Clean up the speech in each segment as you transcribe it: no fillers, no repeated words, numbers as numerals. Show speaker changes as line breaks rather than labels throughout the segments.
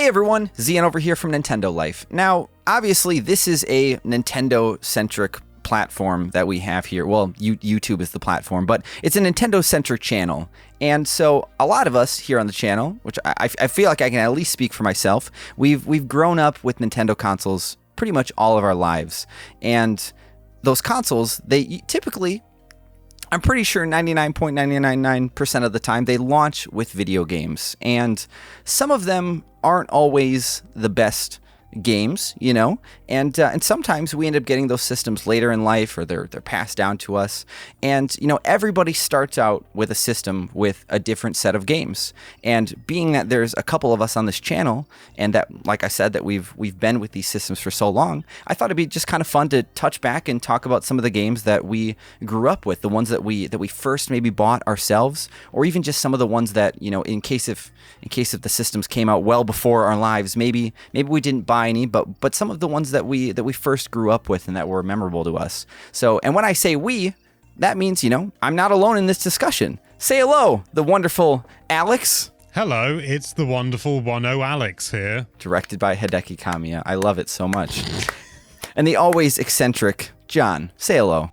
Hey everyone, Zian over here from Nintendo Life. Now, obviously, this is a Nintendo-centric platform that we have here. Well, YouTube is the platform, but it's a Nintendo-centric channel. And so a lot of us here on the channel, which I feel like I can at least speak for myself, we've grown up with Nintendo consoles pretty much all of our lives. And those consoles, they typically, I'm pretty sure 99.999% of the time, they launch with video games. And some of them aren't always the best games, you know, and sometimes we end up getting those systems later in life, or they're passed down to us. And you know, everybody starts out with a system with a different set of games. And being that there's a couple of us on this channel, and that, like I said, that we've been with these systems for so long, I thought it'd be just kind of fun to touch back and talk about some of the games that we grew up with, the ones that we first maybe bought ourselves, or even just some of the ones that, you know, in case if the systems came out well before our lives, maybe we didn't buy any, but some of the ones that we first grew up with and that were memorable to us. So, and when I say we, that means, you know, I'm not alone in this discussion. Say hello, the wonderful Alex.
Hello, it's the wonderful Wano Alex here.
Directed by Hideki Kamiya. I love it so much. And the always eccentric John. Say hello.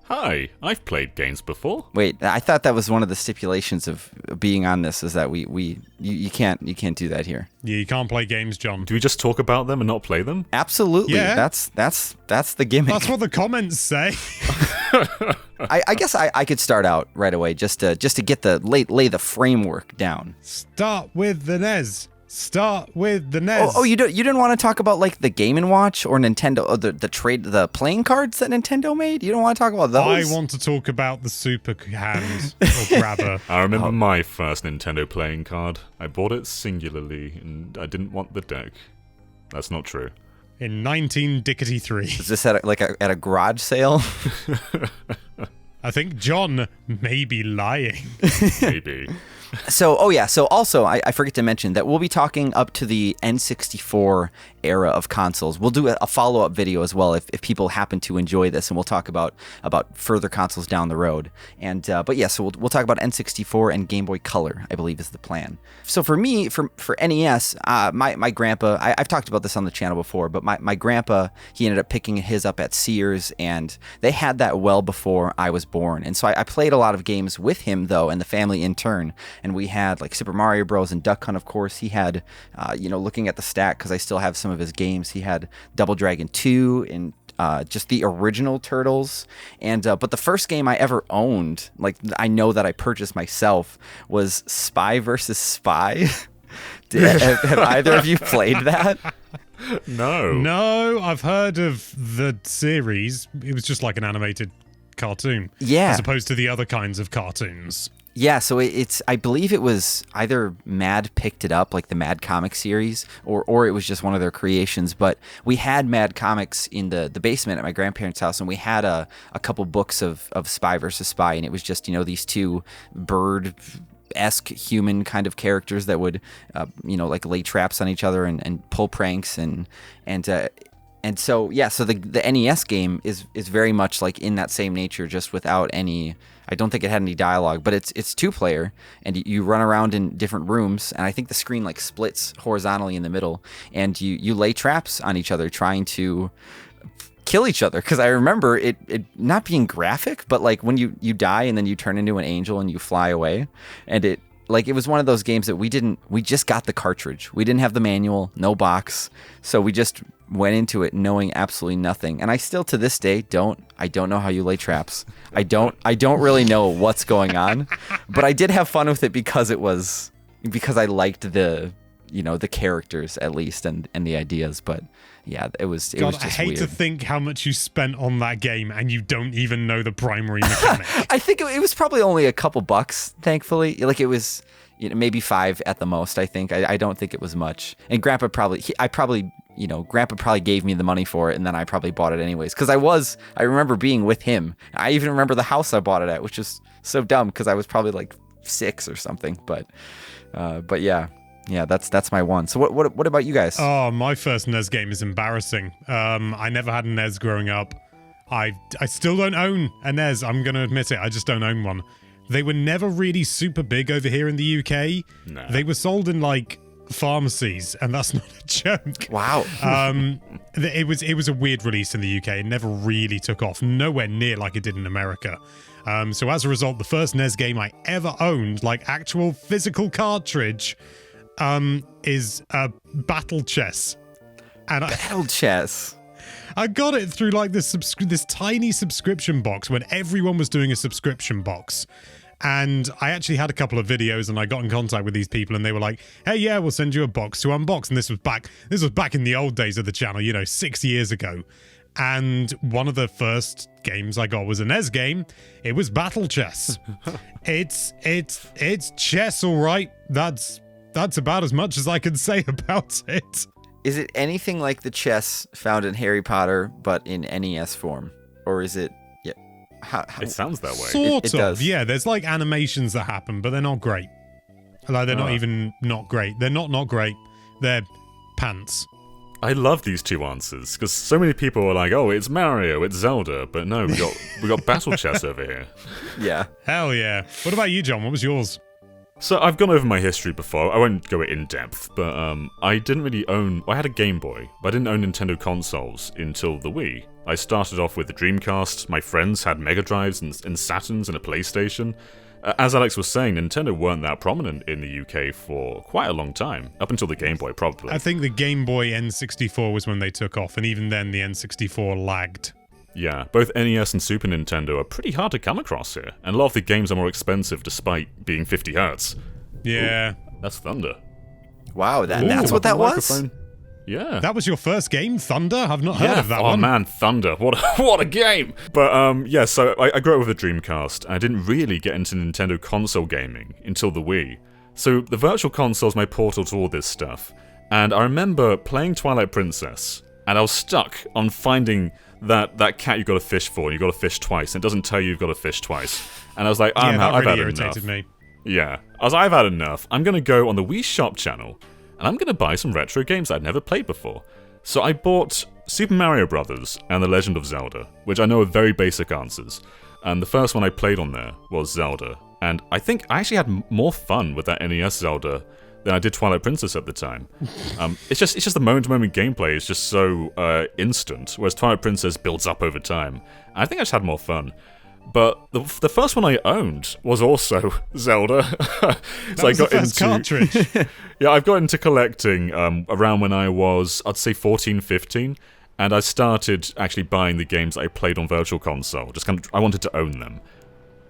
Hi, I've played games before.
Wait, I thought that was one of the stipulations of being on this, is that you can't do that here.
Yeah, you can't play games, John.
Do we just talk about them and not play them?
Absolutely.
Yeah.
That's the gimmick.
That's what the comments say.
I guess I could start out right away just to get lay the framework down.
Start with the NES. Start with the NES.
Oh, you didn't want to talk about like the Game & Watch or Nintendo, or the playing cards that Nintendo made? You don't want to talk about those?
I want to talk about the Super Hand or Grabber.
I remember my first Nintendo playing card. I bought it singularly, and I didn't want the deck. That's not true.
In 1993.
Is this at a garage sale?
I think John may be lying.
Maybe.
So also, I forget to mention that we'll be talking up to the N64 era of consoles. We'll do a follow-up video as well if people happen to enjoy this, and we'll talk about further consoles down the road. And but yeah, so we'll talk about N64 and Game Boy Color, I believe is the plan. So for me, for NES, my grandpa, I've talked about this on the channel before, but my grandpa, he ended up picking his up at Sears, and they had that well before I was born. And so I played a lot of games with him, though, and the family in turn. And we had like Super Mario Bros. And Duck Hunt, of course. He had, looking at the stack, because I still have some of his games, he had Double Dragon 2 and just the original Turtles. And but the first game I ever owned, like I know that I purchased myself, was Spy vs. Spy. Have either of you played that?
No, I've heard of the series. It was just like an animated cartoon.
Yeah.
As opposed to the other kinds of cartoons.
Yeah, so I believe it was either Mad picked it up, like the Mad Comics series, or it was just one of their creations. But we had Mad Comics in the basement at my grandparents' house, and we had a couple books of Spy versus Spy, and it was just, these two bird-esque human kind of characters that would, like lay traps on each other and pull pranks and so yeah, so the NES game is very much like in that same nature, just without any. I don't think it had any dialogue, but it's 2-player, and you run around in different rooms, and I think the screen like splits horizontally in the middle, and you lay traps on each other trying to kill each other. Because I remember it not being graphic, but like when you die and then you turn into an angel and you fly away, and it was one of those games that we just got the cartridge. We didn't have the manual, no box, so we just went into it knowing absolutely nothing. And I still to this day don't know how you lay traps. I don't really know what's going on, but I did have fun with it because I liked the characters at least and the ideas. But yeah, it was just
I hate
weird.
to think how much you spent on that game and you don't even know the primary mechanic.
I think it was probably only a couple bucks, thankfully. Like it was maybe $5 at the most, I think. I don't think it was much. And Grandpa probably gave me the money for it, and then I probably bought it anyways. Because I remember being with him. I even remember the house I bought it at, which is so dumb because I was probably like 6 or something. But yeah. Yeah, that's my one. So what about you guys?
Oh, my first NES game is embarrassing. I never had a NES growing up. I still don't own a NES. I'm going to admit it. I just don't own one. They were never really super big over here in the UK.
No.
They were sold in like pharmacies, and that's not a joke.
Wow.
It was a weird release in the UK. It never really took off, nowhere near like it did in America. So as a result, the first NES game I ever owned, like actual physical cartridge, is Battle Chess. And
Battle Chess.
I got it through like this tiny subscription box when everyone was doing a subscription box. And I actually had a couple of videos, and I got in contact with these people, and they were like, "Hey, yeah, we'll send you a box to unbox." And this was back in the old days of the channel, 6 years ago. And one of the first games I got was a NES game. It was Battle Chess. It's chess, all right. That's about as much as I can say about it.
Is it anything like the chess found in Harry Potter, but in NES form, or is it? Yeah, how
It sounds that way.
Sort
It
of,
does.
yeah. There's like animations that happen, but they're not great. Like they're not even not great. They're not great. They're pants.
I love these two answers because so many people are like, "Oh, it's Mario, it's Zelda," but no, we got Battle Chess over here.
Yeah.
Hell yeah. What about you, John? What was yours?
So I've gone over my history before. I won't go in depth, but I didn't really own. I had a Game Boy, but I didn't own Nintendo consoles until the Wii. I started off with the Dreamcast. My friends had Mega Drives and Saturns and a PlayStation. As Alex was saying, Nintendo weren't that prominent in the UK for quite a long time, up until the Game Boy, probably.
I think the Game Boy N64 was when they took off, and even then the N64 lagged.
Yeah, both NES and Super Nintendo are pretty hard to come across here, and a lot of the games are more expensive despite being 50 Hz.
Yeah.
Ooh, that's Thunder.
Wow, that's what that was?
Microphone. Yeah.
That was your first game, Thunder? I've not heard of that one.
Oh man, Thunder. What a game! But yeah, so I grew up with a Dreamcast, and I didn't really get into Nintendo console gaming until the Wii. So the Virtual Console is my portal to all this stuff. And I remember playing Twilight Princess, and I was stuck on finding that cat you've got to fish for, and you've got to fish twice, and it doesn't tell you you've got to fish twice. And I was like,
that
I've
really
had
irritated
enough.
me.
Yeah. I was like, I've had enough. I'm going to go on the Wii Shop channel, and I'm going to buy some retro games I'd never played before. So I bought Super Mario Bros. And The Legend of Zelda, which I know are very basic answers. And the first one I played on there was Zelda. And I think I actually had more fun with that NES Zelda than I did Twilight Princess at the time. It's just the moment-to-moment gameplay is just so instant, whereas Twilight Princess builds up over time. I think I just had more fun. But the first one I owned was also Zelda. So
That was the first cartridge.
Yeah, I've got into collecting around when I was, I'd say 14, 15. And I started actually buying the games that I played on Virtual Console. I wanted to own them.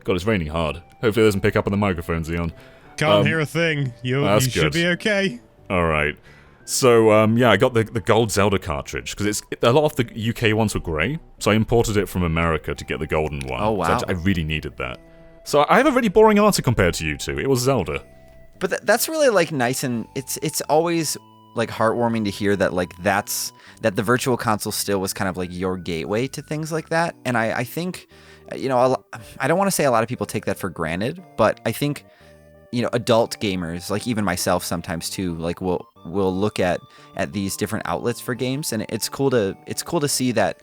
God, it's raining hard. Hopefully it doesn't pick up on the microphone, Xeon.
Can't hear a thing. You should be okay.
Alright. So, yeah, I got the gold Zelda cartridge, because a lot of the UK ones were grey, so I imported it from America to get the golden one.
Oh, wow.
So I really needed that. So I have a really boring answer compared to you two. It was Zelda.
But that's really like nice, and it's always like heartwarming to hear that that the Virtual Console still was kind of like your gateway to things like that. And I think, I don't want to say a lot of people take that for granted, but I think, adult gamers, like even myself sometimes too, like will look at these different outlets for games, and it's cool to see that,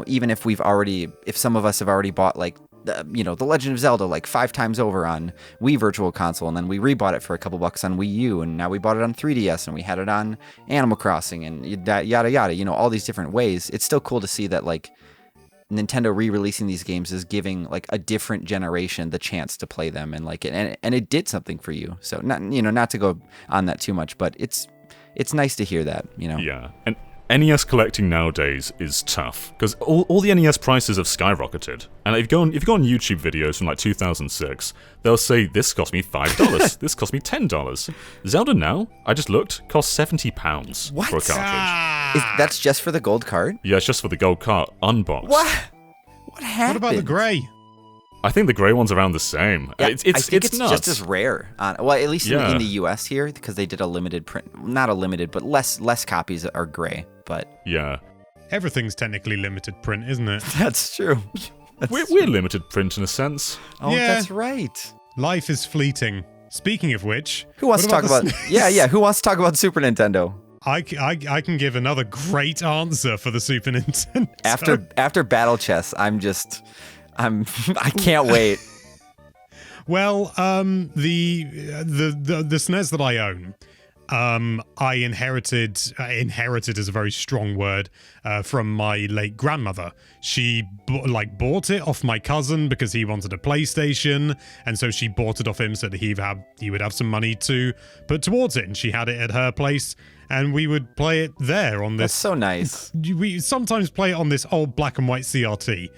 even if some of us have already bought like The Legend of Zelda like 5 times over on Wii Virtual Console, and then we rebought it for a couple bucks on Wii U, and now we bought it on 3DS, and we had it on Animal Crossing, and yada yada, all these different ways. It's still cool to see that like Nintendo re-releasing these games is giving like a different generation the chance to play them, and like and it did something for you. So not to go on that too much, but it's nice to hear that.
Yeah, and NES collecting nowadays is tough because all the NES prices have skyrocketed. And if you go on YouTube videos from like 2006, they'll say this cost me $5, this cost me $10. Zelda now, I just looked, costs £70 for a cartridge.
That's just for the gold card?
Yeah, it's just for the gold card unboxed.
What happened?
What about the grey?
I think the grey one's around the same.
Yeah,
it's
I think it's
nuts.
just as rare. At least in the US here, because they did a limited print. Not a limited, but less copies are grey. But
yeah,
everything's technically limited print, isn't it?
That's true.
We're limited print in a sense.
Oh,
yeah.
That's right.
Life is fleeting. Speaking of which,
who wants to talk about? Yeah. Who wants to talk about Super Nintendo?
I can give another great answer for the Super Nintendo.
After Battle Chess, I can't wait.
Well, the SNES that I own, I inherited is a very strong word, from my late grandmother. She bought it off my cousin because he wanted a PlayStation, and so she bought it off him so that he would have some money to put towards it, and she had it at her place, and we would play it there on this.
That's so nice.
We sometimes play it on this old black and white CRT.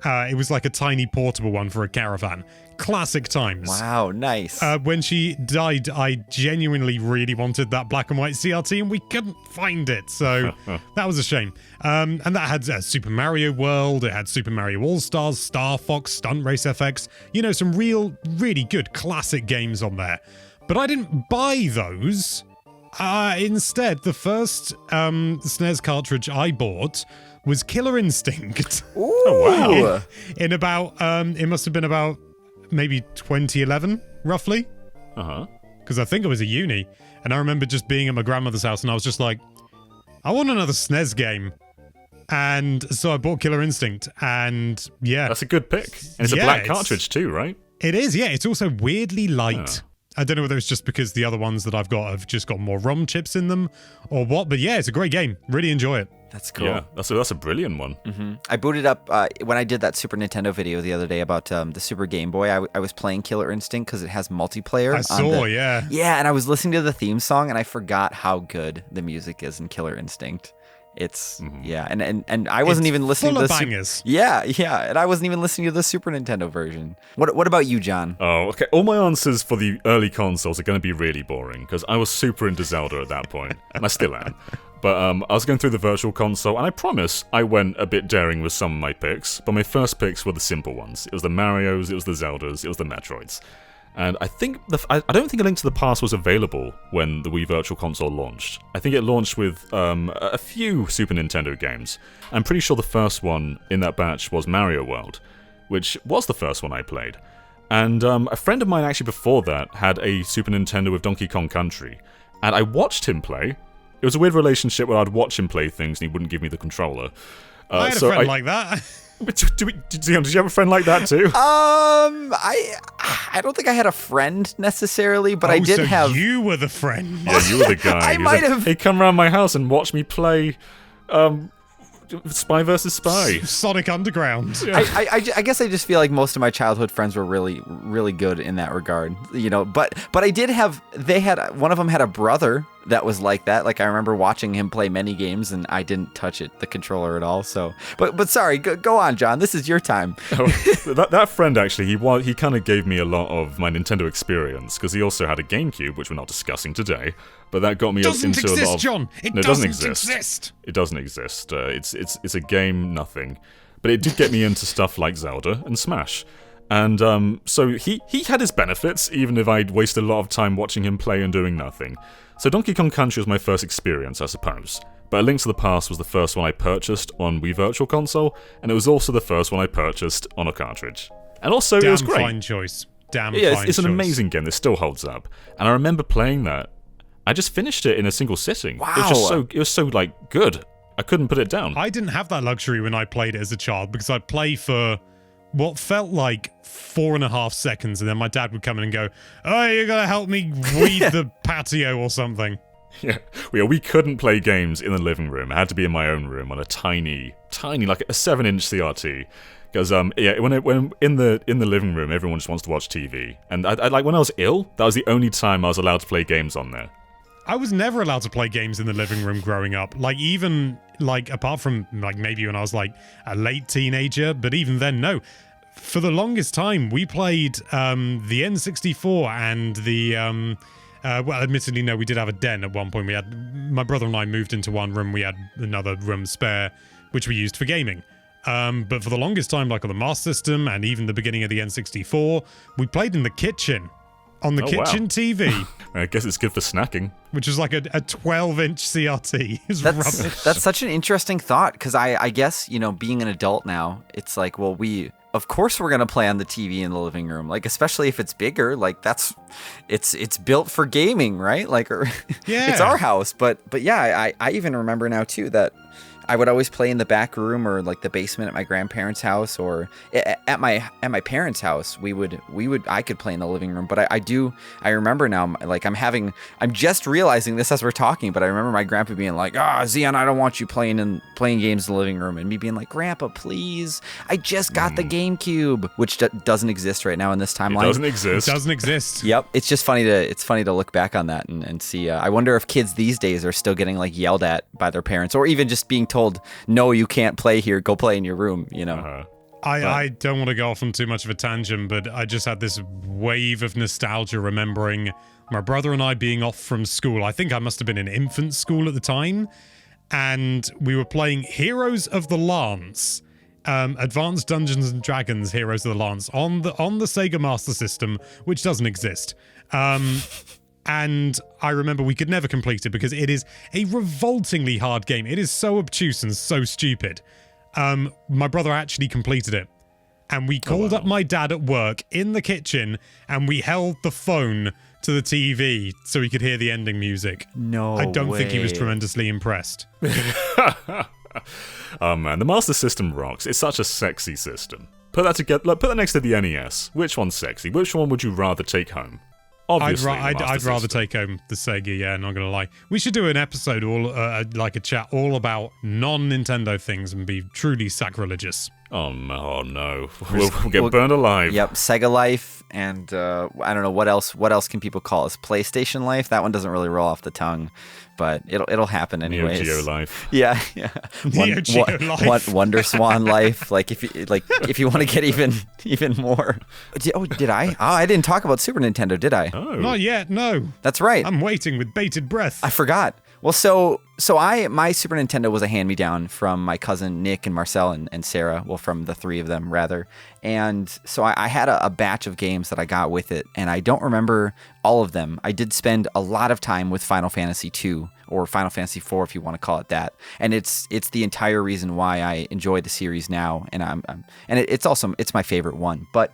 It was like a tiny portable one for a caravan. Classic times.
Wow, nice.
When she died, I genuinely really wanted that black and white CRT, and we couldn't find it, so that was a shame. And that had Super Mario World, it had Super Mario All-Stars, Star Fox, Stunt Race FX, some really good classic games on there. But I didn't buy those. Instead, the first SNES cartridge I bought was Killer Instinct.
Ooh. Oh, wow.
In about, it must have been about maybe 2011, roughly.
Uh-huh.
Because I think I was at uni, and I remember just being at my grandmother's house, and I was just like, I want another SNES game. And so I bought Killer Instinct, and yeah.
That's a good pick. And it's a black cartridge too, right?
It is, yeah. It's also weirdly light. I don't know whether it's just because the other ones that I've got have just got more ROM chips in them or what, but yeah, it's a great game. Really enjoy it.
That's cool.
Yeah, that's a brilliant one.
Mm-hmm. I booted up, when I did that Super Nintendo video the other day about the Super Game Boy, I was playing Killer Instinct because it has multiplayer.
I saw, yeah.
Yeah, and I was listening to the theme song, and I forgot how good the music is in Killer Instinct. It's yeah, and I wasn't even listening
full
to
of bangers.
Yeah, and I wasn't even listening to the Super Nintendo version. What about you, John?
Oh, okay. All my answers for the early consoles are going to be really boring because I was super into Zelda at that point, and I still am. But I was going through the Virtual Console, and I promise I went a bit daring with some of my picks. But my first picks were the simple ones. It was the Marios, it was the Zeldas, it was the Metroids. And I think I don't think A Link to the Past was available when the Wii Virtual Console launched. I think it launched with a few Super Nintendo games. I'm pretty sure the first one in that batch was Mario World, which was the first one I played. And a friend of mine actually before that had a Super Nintendo with Donkey Kong Country, and I watched him play. It was a weird relationship where I'd watch him play things and he wouldn't give me the controller.
I had a friend like that.
Did you have a friend like that too?
I don't think I had a friend necessarily, but I did have.
You were the friend.
Yeah, you were the guy.
I might have.
He'd come around my house and watch me play Spy vs. Spy.
Sonic Underground.
Yeah. I guess I just feel like most of my childhood friends were really, really good in that regard, But I did have. One of them had a brother that was like that. Like I remember watching him play many games, and I didn't touch the controller at all. So, but sorry, go on, John. This is your time.
That friend actually, he kind of gave me a lot of my Nintendo experience because he also had a GameCube, which we're not discussing today. But that got me into a lot of.
John. It
doesn't exist. It doesn't exist. It's a game, nothing. But it did get me into stuff like Zelda and Smash. And so he had his benefits, even if I'd wasted a lot of time watching him play and doing nothing. So Donkey Kong Country was my first experience, I suppose. But A Link to the Past was the first one I purchased on Wii Virtual Console, and it was also the first one I purchased on a cartridge. And also, it was great.
Fine choice.
It's an amazing game that still holds up. And I remember playing that. I just finished it in a single sitting.
Wow.
It was so like good. I couldn't put it down.
I didn't have that luxury when I played it as a child because I'd play for what felt like 4.5 seconds, and then my dad would come in and go, "Oh, you gotta help me weed the patio or something."
Yeah, we couldn't play games in the living room. It had to be in my own room on a tiny, like a 7-inch CRT. Because when in the living room, everyone just wants to watch TV, and I like when I was ill, that was the only time I was allowed to play games on there.
I was never allowed to play games in the living room growing up. Like, even, like, apart from, like, maybe when I was, like, a late teenager, but even then, no. For the longest time, we played the N64 and the, well, admittedly, no, we did have a den at one point. My brother and I moved into one room, we had another room spare, which we used for gaming. But for the longest time, like on the Master System and even the beginning of the N64, we played in the kitchen. On the kitchen TV.
I guess it's good for snacking.
Which is like a 12-inch CRT. It's rubbish.
That's such an interesting thought, because I guess, being an adult now, it's like, well, of course we're going to play on the TV in the living room. Like, especially if it's bigger, like it's built for gaming, right? Like, yeah. It's our house. But yeah, I even remember now too that I would always play in the back room or like the basement at my grandparents' house, or at my parents' house. I could play in the living room, but I remember now, like I'm just realizing this as we're talking, but I remember my grandpa being like, Zion, I don't want you playing games in the living room, and me being like, Grandpa, please, I just got the GameCube, which doesn't exist right now in this timeline.
It doesn't exist.
Yep. It's just funny to look back on that and see. I wonder if kids these days are still getting like yelled at by their parents, or even just being told, no, you can't play here, go play in your room, you know.
I don't want to go off on too much of a tangent, but I just had this wave of nostalgia remembering my brother and I being off from school. I think I must have been in infant school at the time, and we were playing Heroes of the Lance, Advanced Dungeons and Dragons Heroes of the Lance on the Sega Master System, which doesn't exist. And I remember we could never complete it because it is a revoltingly hard game. It is so obtuse and so stupid. My brother actually completed it. And we called up my dad at work in the kitchen, and we held the phone to the TV so he could hear the ending music.
No
I don't think he was
way.
tremendously impressed.
Oh man, the Master System rocks. It's such a sexy system. Put that next to the NES. Which one's sexy? Which one would you rather take home? Obviously,
I'd rather take home the Sega, yeah, not gonna lie. We should do an episode, like a chat, all about non-Nintendo things and be truly sacrilegious.
Oh no. We'll get burned alive.
Yep, Sega Life, and I don't know what else. What else can people call it? PlayStation Life? That one doesn't really roll off the tongue, but it'll happen anyways.
Neo Geo Life.
Yeah.
Neo Geo Life.
Wonder Swan Life. Like if you want to get even more. Did I? Oh, I didn't talk about Super Nintendo, did I?
Oh.
Not yet, no.
That's right.
I'm waiting with bated breath.
I forgot. Well, so my Super Nintendo was a hand-me-down from my cousin Nick and Marcel and Sarah. Well, from the three of them, rather. And so I had a batch of games that I got with it, and I don't remember all of them. I did spend a lot of time with Final Fantasy II, or Final Fantasy IV, if you want to call it that. And it's the entire reason why I enjoy the series now, and it's my favorite one. But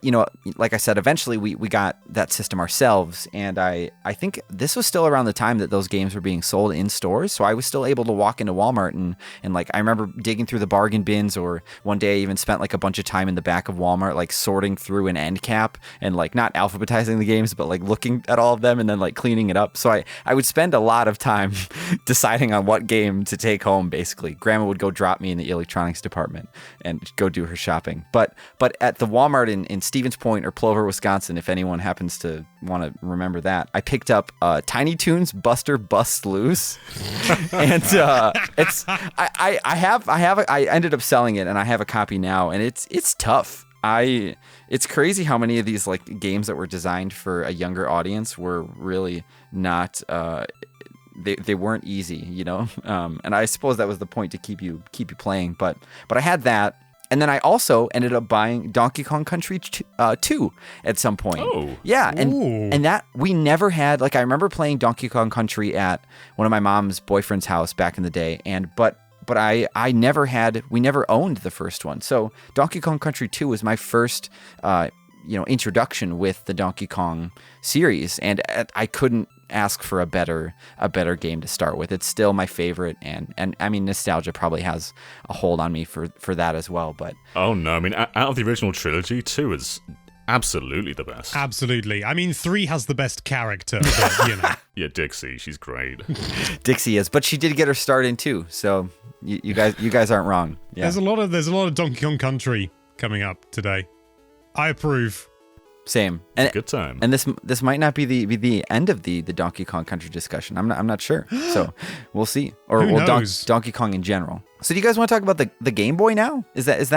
you know, like I said, eventually we got that system ourselves, and I think this was still around the time that those games were being sold in stores, so I was still able to walk into Walmart and like I remember digging through the bargain bins, or one day I even spent like a bunch of time in the back of Walmart like sorting through an end cap and like not alphabetizing the games, but like looking at all of them and then like cleaning it up. So I would spend a lot of time deciding on what game to take home. Basically, Grandma would go drop me in the electronics department and go do her shopping, but at the Walmart in Stevens Point or Plover, Wisconsin, if anyone happens to want to remember that, I picked up Tiny Toons Buster Bust Loose, and I ended up selling it, and I have a copy now, and it's tough. It's crazy how many of these like games that were designed for a younger audience were really not. They weren't easy, you know, and I suppose that was the point to keep you playing. But I had that. And then I also ended up buying Donkey Kong Country 2 at some point.
Oh.
Yeah, and that we never had, like I remember playing Donkey Kong Country at one of my mom's boyfriend's house back in the day, and but we never owned the first one. So Donkey Kong Country 2 was my first introduction with the Donkey Kong series, and I couldn't ask for a better game to start with. It's still my favorite, and I mean, nostalgia probably has a hold on me for that as well. But
oh no, I mean, out of the original trilogy, 2 is absolutely the best.
Absolutely. I mean, 3 has the best character, but, you know.
Yeah, Dixie, she's great.
Dixie is, but she did get her start in 2, so you guys aren't wrong. Yeah.
There's a lot of Donkey Kong Country coming up today. I approve.
Same.
It's a good time.
And this might not be the end of the Donkey Kong Country discussion. I'm not sure. So we'll see. Or
Who knows?
Donkey Kong in general. So do you guys want to talk about the Game Boy now? That's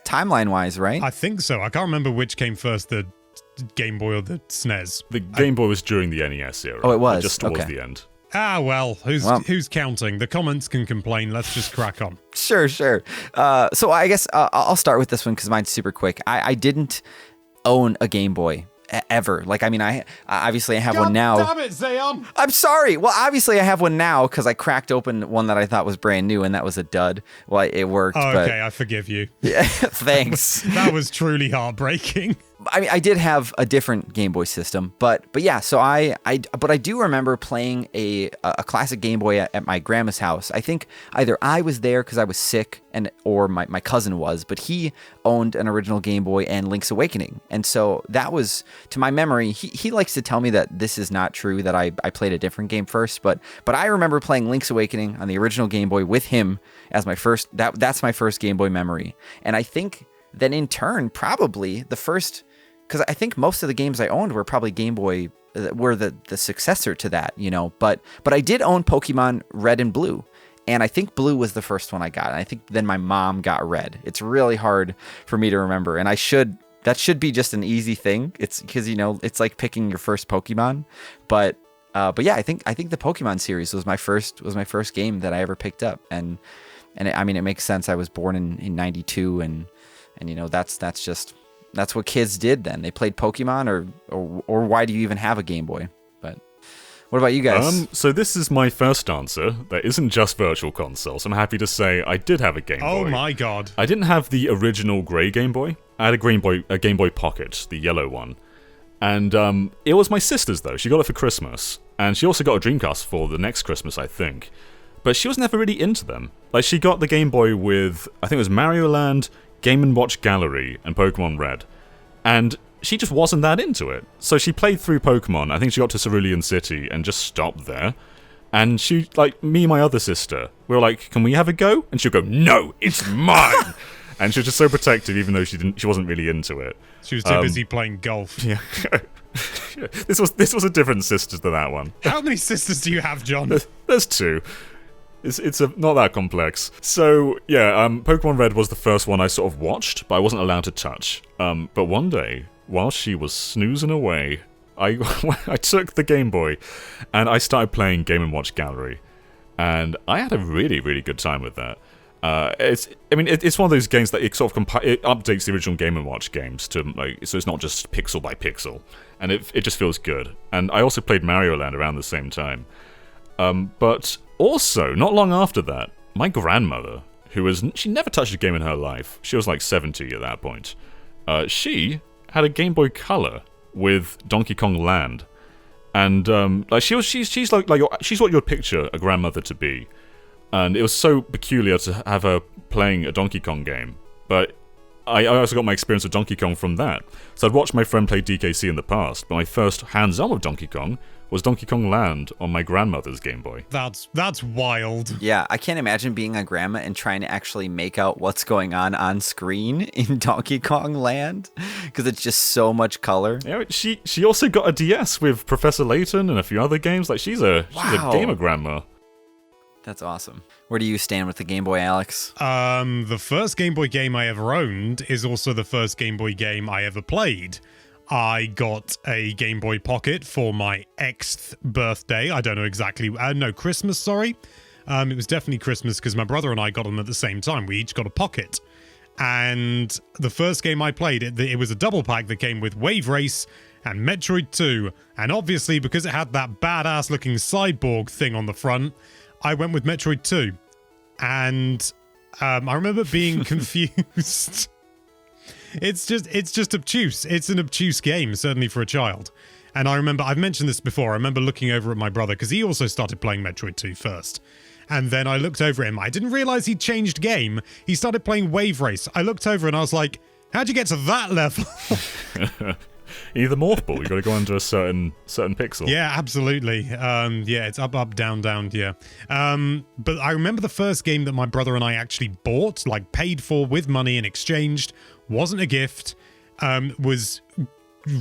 timeline wise, right?
I think so. I can't remember which came first, the Game Boy or the SNES.
The Game Boy was during the NES era.
Oh, it was?
Just towards
Okay.
the end.
Ah, well, who's counting? The comments can complain. Let's just crack on.
Sure. So I guess I'll start with this one because mine's super quick. I didn't own a Game Boy ever. Like, I mean, I obviously I have one now.
Damn it, Zayon!
I'm sorry. Well, obviously I have one now because I cracked open one that I thought was brand new, and that was a dud. Well, it worked.
Oh,
but
okay, I forgive you.
yeah, thanks.
That was truly heartbreaking.
I mean, I did have a different Game Boy system, but yeah. So I do remember playing a classic Game Boy at my grandma's house. I think either I was there because I was sick, or my cousin was, but he owned an original Game Boy and Link's Awakening, and so that was, to my memory. He likes to tell me that this is not true, that I played a different game first, but I remember playing Link's Awakening on the original Game Boy with him as my first. That's my first Game Boy memory, and I think then in turn probably the first. Because I think most of the games I owned were probably Game Boy, were the successor to that, But I did own Pokemon Red and Blue, and I think Blue was the first one I got. And I think then my mom got Red. It's really hard for me to remember, and that should be just an easy thing. It's because it's like picking your first Pokemon, but yeah, I think the Pokemon series was my first game that I ever picked up, and it makes sense. I was born in '92, and that's what kids did then. They played Pokemon, or why do you even have a Game Boy? But what about you guys?
So this is my first answer. That isn't just Virtual Console. So I'm happy to say I did have a Game Boy.
Oh my god.
I didn't have the original grey Game Boy. I had a Game Boy Pocket, the yellow one. And it was my sister's though. She got it for Christmas. And she also got a Dreamcast for the next Christmas, I think. But she was never really into them. Like, she got the Game Boy with, I think it was Mario Land, Game & Watch Gallery, and Pokemon Red. And she just wasn't that into it. So she played through Pokemon. I think she got to Cerulean City and just stopped there. And she, like, me and my other sister, we were like, can we have a go? And she'd go, no, it's mine! And she was just so protective, even though she wasn't really into it.
She was too busy playing golf.
Yeah. This was a different sister to that one.
How many sisters do you have, John?
There's two. It's not that complex. So, yeah, Pokemon Red was the first one I sort of watched, but I wasn't allowed to touch. But one day, while she was snoozing away, I took the Game Boy, and I started playing Game & Watch Gallery. And I had a really, really good time with that. It's one of those games that it sort of it updates the original Game & Watch games to, so it's not just pixel by pixel. And it just feels good. And I also played Mario Land around the same time. But also, not long after that, my grandmother, she never touched a game in her life. She was like 70 at that point. She had a Game Boy Color with Donkey Kong Land, and she's what you'd picture a grandmother to be. And it was so peculiar to have her playing a Donkey Kong game. But I also got my experience with Donkey Kong from that. So I'd watched my friend play DKC in the past, but my first hands-on with Donkey Kong was Donkey Kong Land on my grandmother's Game Boy.
That's wild.
Yeah, I can't imagine being a grandma and trying to actually make out what's going on screen in Donkey Kong Land, because it's just so much color.
Yeah, she also got a DS with Professor Layton and a few other games. Like, she's a gamer grandma.
That's awesome. Where do you stand with the Game Boy, Alex?
The first Game Boy game I ever owned is also the first Game Boy game I ever played. I got a Game Boy Pocket for my 8th birthday. I don't know exactly. No, Christmas, sorry. It was definitely Christmas because my brother and I got them at the same time. We each got a Pocket. And the first game I played, it was a double pack that came with Wave Race and Metroid 2. And obviously, because it had that badass looking cyborg thing on the front, I went with Metroid 2. And I remember being confused. It's just obtuse. It's an obtuse game, certainly for a child. And I remember, I've mentioned this before, I remember looking over at my brother, because he also started playing Metroid 2 first. And then I looked over at him. I didn't realize he'd changed game. He started playing Wave Race. I looked over and I was like, how'd you get to that level?
You need the morph ball. You've got to go under a certain pixel.
Yeah, absolutely. Yeah, it's up, down, yeah. But I remember the first game that my brother and I actually bought, like paid for with money and exchanged, wasn't a gift, was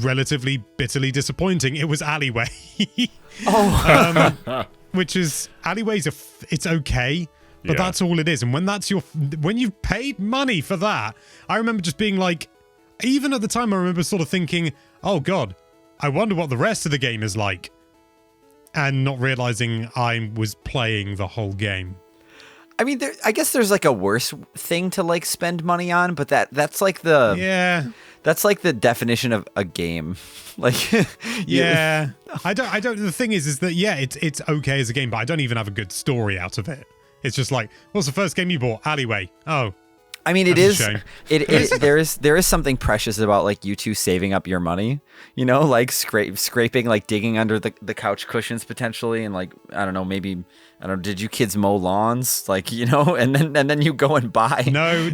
relatively bitterly disappointing. It was Alleyway. Which is, Alleyway's it's okay, but that's all it is. And when you've paid money for that, I remember just being like, even at the time, I remember sort of thinking, oh God, I wonder what the rest of the game is like. And not realizing I was playing the whole game.
I mean, I guess there's like a worse thing to like spend money on, but that's like the that's like the definition of a game. Like,
yeah, I don't. The thing is that it's okay as a game, but I don't even have a good story out of it. It's just like, what's the first game you bought? Alleyway. Oh.
I mean, it
That's a
is.
shame.
It is. There is something precious about like you two saving up your money. You know, like scraping, like digging under the couch cushions potentially, and like I don't know, maybe I don't know. Did you kids mow lawns? Like and then you go and buy.
No,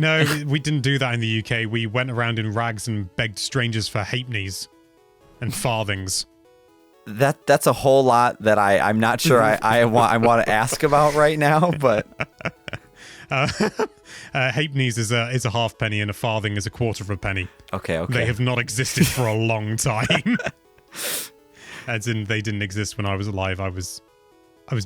we didn't do that in the UK. We went around in rags and begged strangers for halfpennies and farthings.
That's a whole lot that I'm not sure I want to ask about right now, but.
Halfpennies is a halfpenny and a farthing is a quarter of a penny.
Okay.
They have not existed for a long time. As in, they didn't exist when I was alive. I was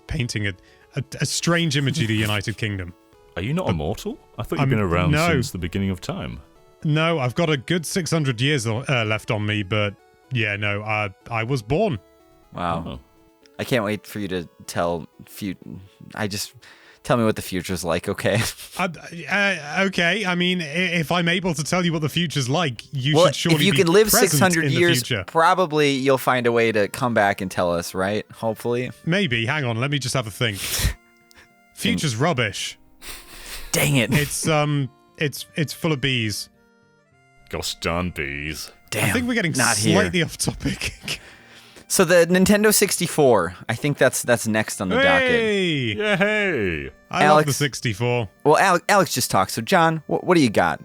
painting a strange image of the United Kingdom.
Are you not immortal? I thought you'd been around since the beginning of time.
No, I've got a good 600 years left on me, but yeah, no, I was born.
Wow.
Oh.
I can't wait for you to tell Tell me what the future's like, okay?
Okay, I mean, if I'm able to tell you what the future's like, you should surely
if you
be
can live
present
600
in the
years,
future.
probably you'll find a way to come back and tell us, right? Hopefully.
Maybe. Hang on, let me just have a think. Future's rubbish.
Dang it.
It's full of bees.
Gosh darn bees.
Damn.
I think we're getting slightly off topic.
So the Nintendo 64, I think that's next on the docket.
Yay!
I love the 64.
Well, Alex just talked. So John, what do you got?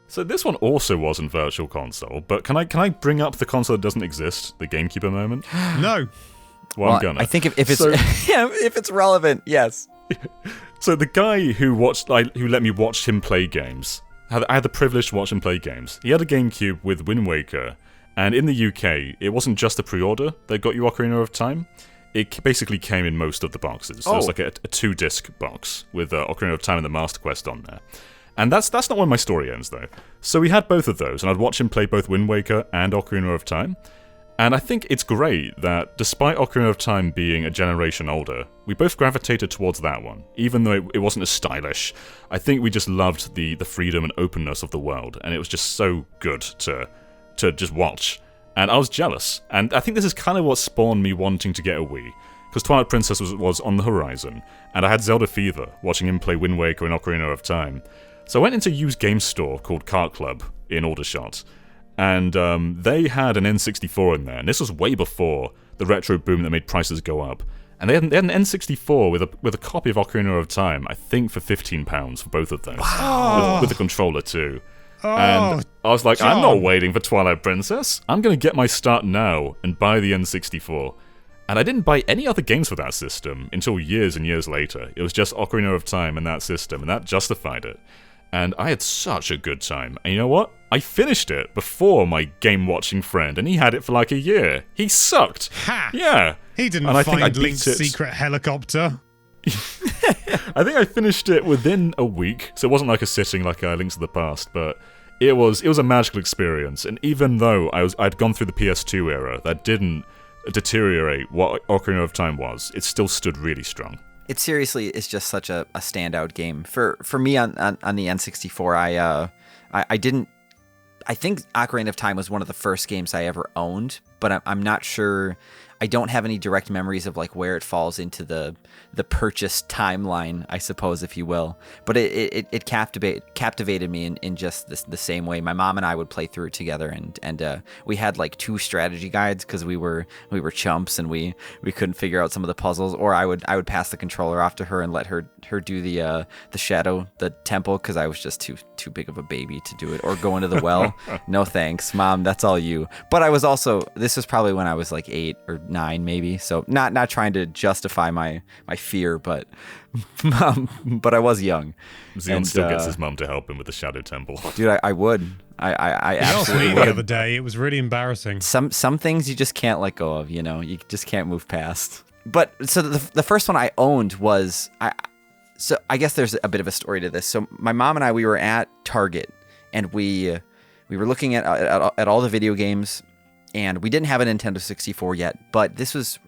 So this one also wasn't Virtual Console, but can I bring up the console that doesn't exist, the GameCube moment?
No.
Well, I'm gonna.
I think if it's if it's relevant, yes.
So the guy who let me watch him play games, I had the privilege to watch him play games. He had a GameCube with Wind Waker. And in the UK, it wasn't just a pre-order that got you Ocarina of Time. It basically came in most of the boxes. So it was like a 2-disc box with Ocarina of Time and the Master Quest on there. And that's not where my story ends, though. So we had both of those, and I'd watch him play both Wind Waker and Ocarina of Time. And I think it's great that despite Ocarina of Time being a generation older, we both gravitated towards that one. Even though it wasn't as stylish, I think we just loved the freedom and openness of the world, and it was just so good to just watch, and I was jealous, and I think this is kind of what spawned me wanting to get a Wii, because Twilight Princess was on the horizon, and I had Zelda fever, watching him play Wind Waker and Ocarina of Time. So I went into a used game store called Cart Club in Aldershot, and they had an N64 in there, and this was way before the retro boom that made prices go up, and they had an N64 with a copy of Ocarina of Time, I think for £15 for both of those, with the controller too. And I was like,
John.
I'm not waiting for Twilight Princess. I'm going to get my start now and buy the N64. And I didn't buy any other games for that system until years and years later. It was just Ocarina of Time and that system, and that justified it. And I had such a good time. And you know what? I finished it before my game-watching friend, and he had it for like a year. He sucked.
Ha!
Yeah.
He didn't
and I
find
think I
Link's
beat it.
secret helicopter.
I think I finished it within a week, so it wasn't like a sitting like Link to the Past, but it was a magical experience. And even though I'd gone through the PS2 era, that didn't deteriorate what Ocarina of Time was. It still stood really strong.
It seriously is just such a standout game. For me on the N64, I didn't. I think Ocarina of Time was one of the first games I ever owned, but I'm not sure. I don't have any direct memories of like where it falls into the purchase timeline, I suppose, if you will. But it captivated me in just the same way. My mom and I would play through it together, and we had like 2 strategy guides because we were chumps and we couldn't figure out some of the puzzles. Or I would pass the controller off to her and let her do the shadow, the temple, because I was just too big of a baby to do it. Or go into the well. No thanks, Mom. That's all you. But I was also, this was probably when I was like 8 or 9 maybe. So not trying to justify my fear, but I was young.
Zion still gets his mum to help him with the Shadow Temple.
Dude, I would. I absolutely
me
would.
the other day. It was really embarrassing.
Some things you just can't let go of, you know? You just can't move past. But so the first one I owned was so I guess there's a bit of a story to this. So my mom and I, we were at Target, and we were looking at all the video games, and we didn't have a Nintendo 64 yet, but this was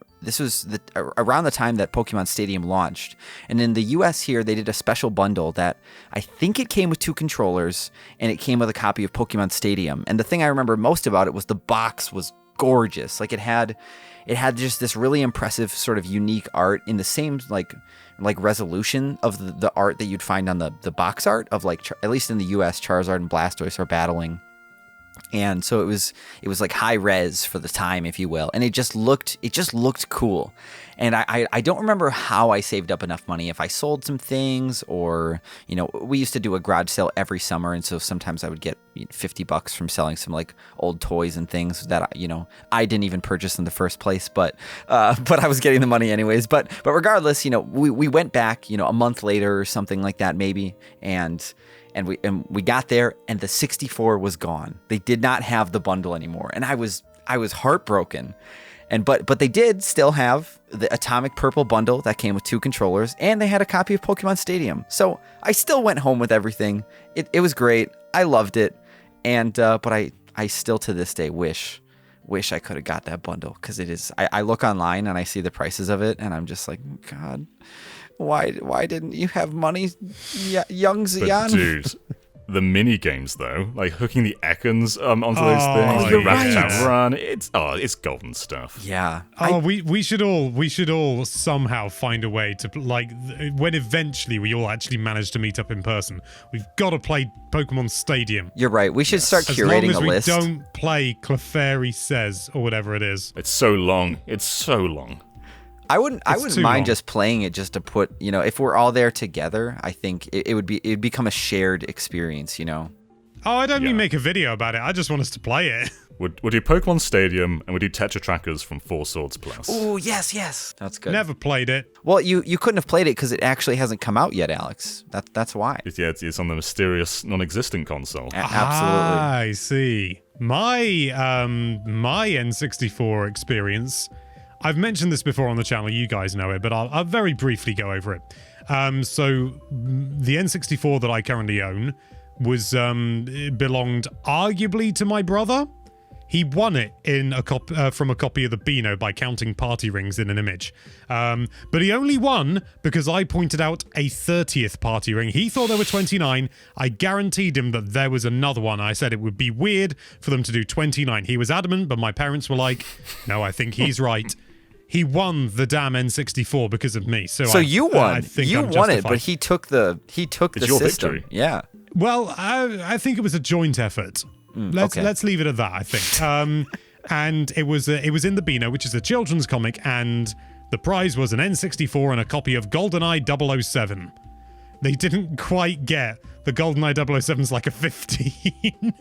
around the time that Pokemon Stadium launched. And in the US here, they did a special bundle that I think it came with 2 controllers, and it came with a copy of Pokemon Stadium. And the thing I remember most about it was the box was gorgeous. Like it had just this really impressive sort of unique art in the same like resolution of the art that you'd find on the box art of like at least in the US, Charizard and Blastoise are battling. And so it was like high res for the time, if you will, and it just looked cool. And I don't remember how I saved up enough money, if I sold some things or, we used to do a garage sale every summer, and so sometimes I would get $50 from selling some like old toys and things that I didn't even purchase in the first place, but I was getting the money anyways. But regardless, we went back a month later or something like that maybe, and we got there and the 64 was gone. They did not have the bundle anymore, and I was heartbroken. But they did still have the Atomic Purple bundle that came with 2 controllers, and they had a copy of Pokemon Stadium. So I still went home with everything. It was great. I loved it, and but I still to this day wish I could have got that bundle, because it is. I look online and I see the prices of it, and I'm just like, God, why didn't you have money, young Xian?
But dude, the mini games though, like hooking the Ekans onto those things, the Rattata run, it's golden stuff.
Yeah.
We should all somehow find a way to, like, when eventually we all actually manage to meet up in person, we've got to play Pokemon Stadium.
You're right. We should start curating a list.
As long as we don't play Clefairy Says or whatever it is.
It's so long. I wouldn't
mind just playing it just to put, if we're all there together, I think it'd become a shared experience, Oh,
I don't mean make a video about it. I just want us to play it.
We'll do Pokemon Stadium, and we'll do Tetra Trackers from 4 Swords Plus.
Oh, yes. That's good.
Never played it.
Well, you couldn't have played it because it actually hasn't come out yet, Alex. That's why.
It's on the mysterious, non-existent console.
Absolutely.
I see. My N64 experience, I've mentioned this before on the channel, you guys know it, but I'll very briefly go over it. So the N64 that I currently own was belonged arguably to my brother. He won it in from a copy of the Beano by counting party rings in an image. But he only won because I pointed out a 30th party ring. He thought there were 29. I guaranteed him that there was another one. I said it would be weird for them to do 29. He was adamant, but my parents were like, no, I think he's right. He won the damn N64 because of me. So
you won.
I think
you
I'm
won
justified.
it, but he took the
your
system.
Victory.
Yeah.
Well, I think it was a joint effort. Let's leave it at that, I think. And it was in the Beano, which is a children's comic, and the prize was an N64 and a copy of Goldeneye 007. They didn't quite get the Goldeneye 007's like a 15.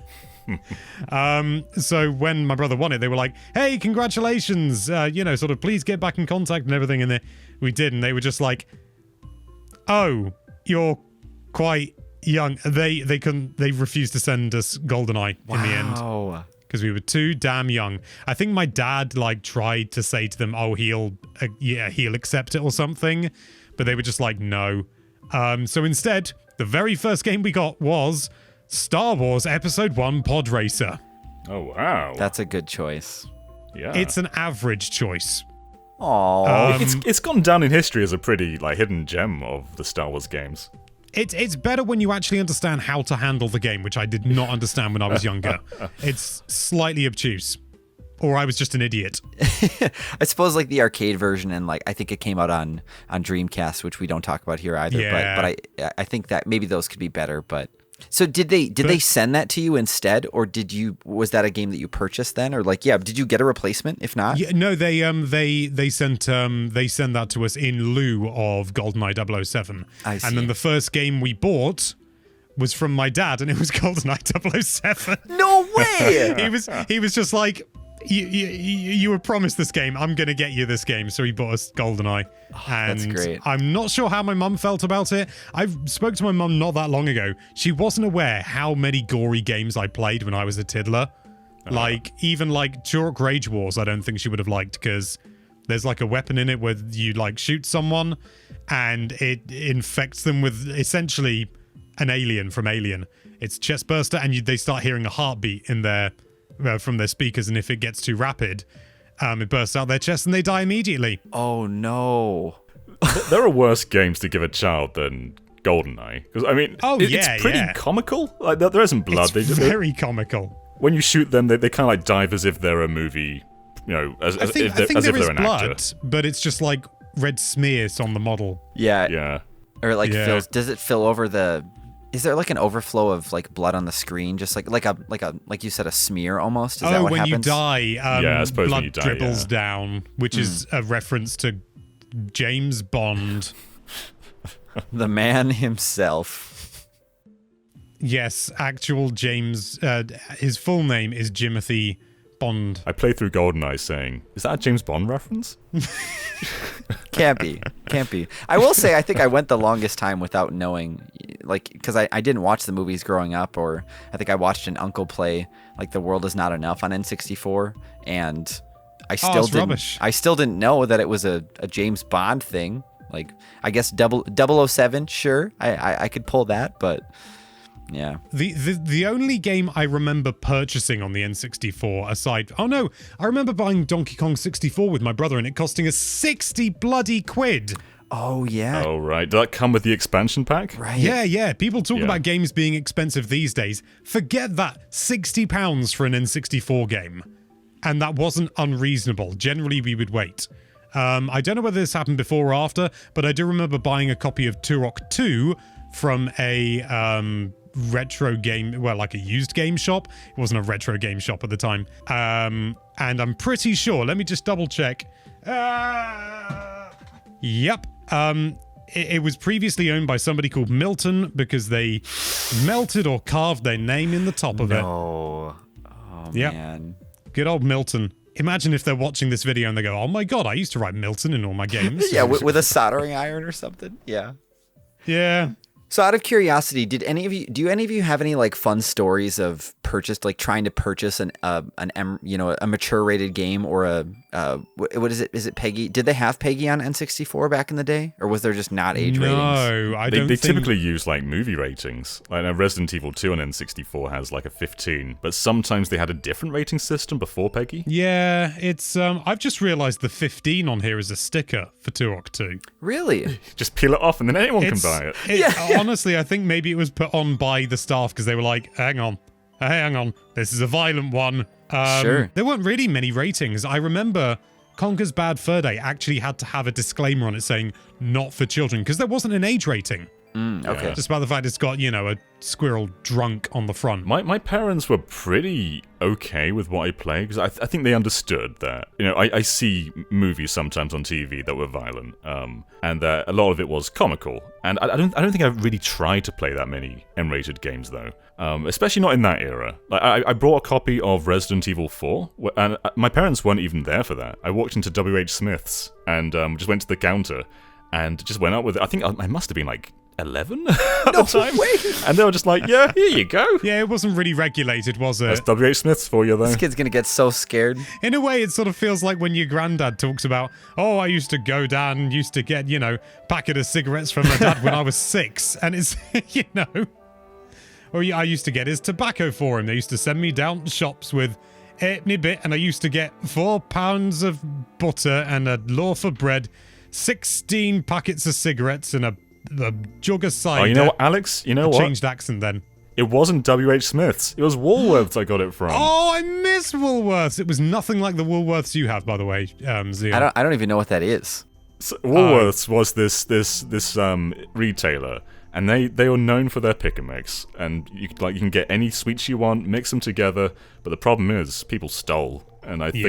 So when my brother won it, they were like, hey, congratulations, sort of please get back in contact and everything, and we did, and they were just like, oh, you're quite young. They refused to send us Goldeneye in the end because we were too damn young. I think my dad tried to say to them, oh, he'll accept it or something, but they were just like, no. So instead, the very first game we got was Star Wars Episode 1 Pod Racer.
Oh, wow.
That's a good choice.
Yeah.
It's an average choice.
Aww.
It's gone down in history as a pretty hidden gem of the Star Wars games.
It's better when you actually understand how to handle the game, which I did not understand when I was younger. It's slightly obtuse. Or I was just an idiot.
I suppose the arcade version, and I think it came out on Dreamcast, which we don't talk about here either.
Yeah.
But I think that maybe those could be better. But so did they send that to you instead, or was that a game that you purchased then, or did you get a replacement? If not,
yeah, no, they sent that to us in lieu of GoldenEye 007.
I see.
And then the first game we bought was from my dad, and it was GoldenEye 007.
No way!
he was just like, you were promised this game. I'm going to get you this game. So he bought us GoldenEye. And
that's great.
I'm not sure how my mum felt about it. I spoke to my mum not that long ago. She wasn't aware how many gory games I played when I was a tiddler. Even Turok Rage Wars, I don't think she would have liked, because there's a weapon in it where you shoot someone and it infects them with essentially an alien from Alien. It's chestburster, and they start hearing a heartbeat in their from their speakers, and if it gets too rapid, it bursts out their chest and they die immediately.
Oh no.
There are worse games to give a child than GoldenEye, because it's pretty comical. There isn't blood.
It's very comical.
when you shoot them, they kind of like dive as if they're a movie, as
I think
if
there is
they're an
blood,
actor.
but it's just like red smears on the model.
Yeah.
Yeah.
Or like
Yeah.
does it fill over the? Is there like an overflow of like blood on the screen, just like you said, a smear almost? Is that what
when
happens?
you die,
Yeah, I suppose
blood
when you die,
dribbles
yeah.
down, which is a reference to James Bond.
The man himself.
Yes, actual James. His full name is Jimothy Bond.
I played through Goldeneye saying, "Is that a James Bond reference?"
Can't be. I will say, I think I went the longest time without knowing, like, because I didn't watch the movies growing up, or I think I watched an uncle play like The World Is Not Enough on N64, and I still didn't know that it was a James Bond thing. Like, I guess 007, sure, I could pull that, but yeah.
The only game I remember purchasing on the N64 aside... Oh no, I remember buying Donkey Kong 64 with my brother and it costing us 60 bloody quid.
Oh, yeah.
Oh, right. Did that come with the expansion pack?
Right.
Yeah. People talk about games being expensive these days. Forget that. £60 for an N64 game. And that wasn't unreasonable. Generally, we would wait. I don't know whether this happened before or after, but I do remember buying a copy of Turok 2 from a retro game, well, like a used game shop. It wasn't a retro game shop at the time. And I'm pretty sure, let me just double check. Yep. It was previously owned by somebody called Milton because they melted or carved their name in the top of it.
Oh,
Yep.
man.
Good old Milton. Imagine if they're watching this video and they go, "Oh my god, I used to write Milton in all my games."
Yeah, with a soldering iron or something. Yeah.
Yeah.
So out of curiosity, do any of you have any like fun stories of trying to purchase a mature rated game or what is it? Is it PEGI? Did they have PEGI on N64 back in the day, or was there just not age ratings?
No, I don't
They
think...
typically use like movie ratings. Like Resident Evil 2 on N64 has like a 15, but sometimes they had a different rating system before PEGI.
Yeah, it's I've just realized the 15 on here is a sticker for Turok 2.
Really?
Just peel it off and then anyone can buy it.
Honestly, I think maybe it was put on by the staff because they were like, hang on, this is a violent one.
Sure.
There weren't really many ratings. I remember Conker's Bad Fur Day actually had to have a disclaimer on it saying not for children because there wasn't an age rating.
Okay.
Just by the fact it's got, a squirrel drunk on the front.
My parents were pretty okay with what I played because I think they understood that. I see movies sometimes on TV that were violent, and that a lot of it was comical. And I don't think I really tried to play that many M-rated games though, especially not in that era. Like I brought a copy of Resident Evil 4, and my parents weren't even there for that. I walked into WH Smith's and just went to the counter and just went up with it. I think I must have been like 11 at the time.
Way.
And they were just like, yeah, here you go.
Yeah, it wasn't really regulated, was it?
That's WH Smith's for you, though.
This kid's gonna get so scared.
In a way, it sort of feels like when your granddad talks about, oh, I used to go down and used to get, packet of cigarettes from my dad when I was 6. And it's, or I used to get his tobacco for him. They used to send me down to shops with 8 bit, and I used to get 4 pounds of butter and a loaf of bread, 16 packets of cigarettes, and a jug of cider.
Oh, you know what, Alex? You know what?
Changed accent then.
It wasn't WH Smith's. It was Woolworths I got it from.
Oh, I miss Woolworths. It was nothing like the Woolworths you have, by the way, Zion.
I don't even know what that is.
So Woolworths was this retailer, and they were known for their pick and mix. And you can get any sweets you want, mix them together. But the problem is, people stole. And I think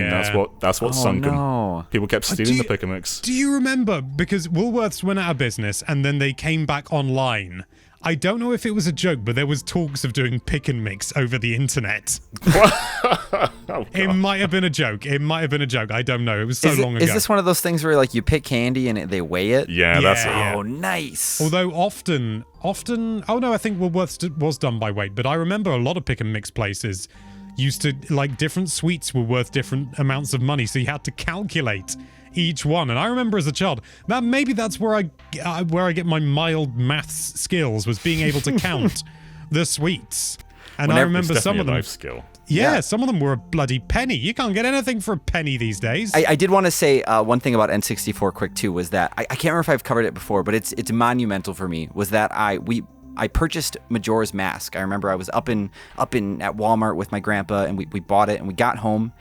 that's what sunk them.
No.
People kept stealing the pick and mix.
Do you remember? Because Woolworths went out of business and then they came back online. I don't know if it was a joke, but there was talks of doing pick and mix over the internet. It might have been a joke. I don't know. It was so long ago.
Is this one of those things where like you pick candy and they weigh it?
Yeah, that's it.
Oh, nice.
Although often, oh no, I think Woolworths was done by weight, but I remember a lot of pick and mix places used to, like, different sweets were worth different amounts of money, so you had to calculate each one. And I remember as a child, that's where I get my mild maths skills, was being able to count the sweets. And I remember some of them.
Life skill.
Yeah, some of them were a bloody penny. You can't get anything for a penny these days.
I did want to say one thing about N64 quick too, was that I can't remember if I've covered it before, but it's monumental for me, was that I purchased Majora's Mask. I remember I was up in at Walmart with my grandpa, and we bought it, and we got home,